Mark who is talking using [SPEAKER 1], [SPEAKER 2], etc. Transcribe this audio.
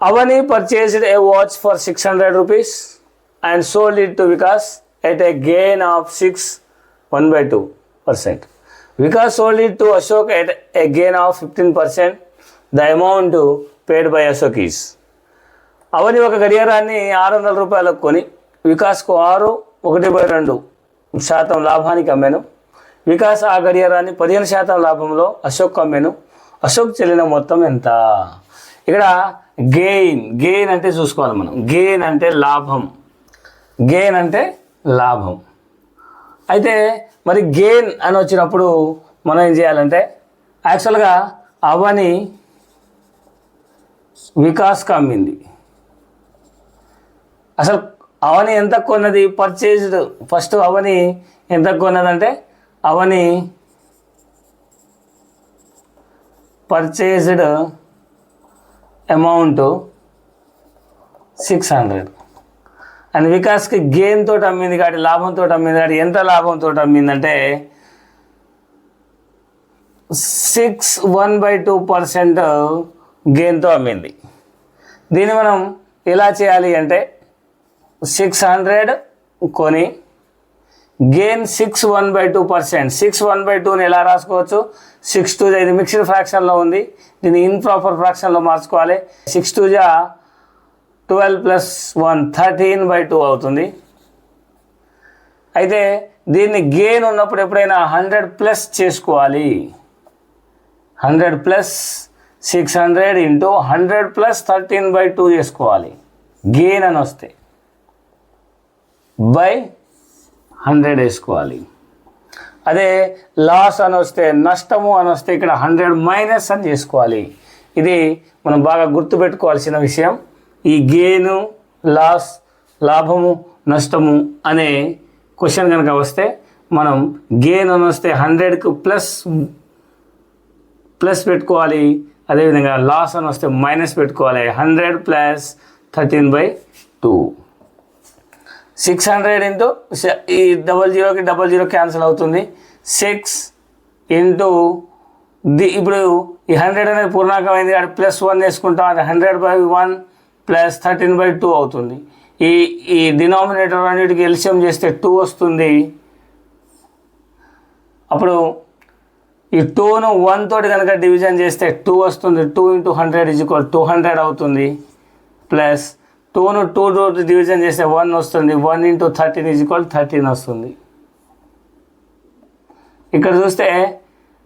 [SPEAKER 1] Avani purchased a watch for 600 rupees and sold it to Vikas at a gain of 1/2%. Vikas sold it to Ashok at a gain of 15%. The amount paid by Ashok is. అవని ఒక గడియారాన్ని 600 రూపాయలకు కొని వికాస్కు 6.1/2% లాభానికి అమ్మాను. వికాస్ ఆ గడియారాన్ని 15% లాభంలో అశోక్ అమ్మాను. అశోక్ చెల్లిన మొత్తం ఎంత? ఇక్కడ గెయిన్ అంటే చూసుకోవాలి మనం. గెయిన్ అంటే లాభం. అయితే మరి గెయిన్ అని వచ్చినప్పుడు మనం ఏం చేయాలంటే యాక్చువల్గా అవని వికాస్కి అమ్మింది. అసలు అవని ఎంత కొన్నది? పర్చేజ్డ్. ఫస్ట్ అవని ఎంత కొన్నదంటే అవని పర్చేజ్డ్ అమౌంట్ 600 అండ్ వికాస్కి గెయిన్ తోటి అమ్మింది కాబట్టి లాభంతో అమ్మింది కాబట్టి ఎంత లాభంతో అమ్మిందంటే 1/2% గెయిన్తో అమ్మింది. దీన్ని మనం ఎలా చేయాలి అంటే 600 కొని గెయిన్ 1/2%. 1/2ని ఎలా రాసుకోవచ్చు? 6 2 ఇది మిక్స్డ్ ఫ్రాక్షన్లో ఉంది, దీన్ని ఇంప్రాపర్ ఫ్రాక్షన్లో మార్చుకోవాలి. 6 2 12 + 1 13/2 అవుతుంది. అయితే దీన్ని గెయిన్ ఉన్నప్పుడు ఎప్పుడైనా 100+ చేసుకోవాలి. 100 + 600 × 100 + 13/2 చేసుకోవాలి. గెయిన్ అని వస్తే బై 100 వేసుకోవాలి. అదే లాస్ అని వస్తే, నష్టము అని వస్తే ఇక్కడ 100- అని చేసుకోవాలి. ఇది మనం బాగా గుర్తుపెట్టుకోవాల్సిన విషయం. ఈ గెయిను, లాస్, లాభము, నష్టము అనే క్వశ్చన్ కనుక వస్తే మనం గెయిన్ అని వస్తే 100కు ప్లస్ పెట్టుకోవాలి. అదేవిధంగా లాస్ అని వస్తే మైనస్ పెట్టుకోవాలి. 100 + 13/2. 600 ఇంటూ ఈ 00కి 00 క్యాన్సిల్ అవుతుంది. 6 ఇంటూ ఇప్పుడు ఈ 100 అనేది పూర్ణాంకమైంది కాబట్టి +1 వేసుకుంటాం. అది 100/1 + 13/2 అవుతుంది. ఈ డినామినేటర్ అన్నిటికి ఎల్సిఎం చేస్తే 2 వస్తుంది. అప్పుడు ఈ 2ను 1 తోటి కనుక డివిజన్ చేస్తే 2 వస్తుంది. 2 × 100 = 200 అవుతుంది. ప్లస్ 2ను 2 తోటి డివిజన్ చేస్తే 1 వస్తుంది. 1 × 13 = 13 వస్తుంది. ఇక్కడ చూస్తే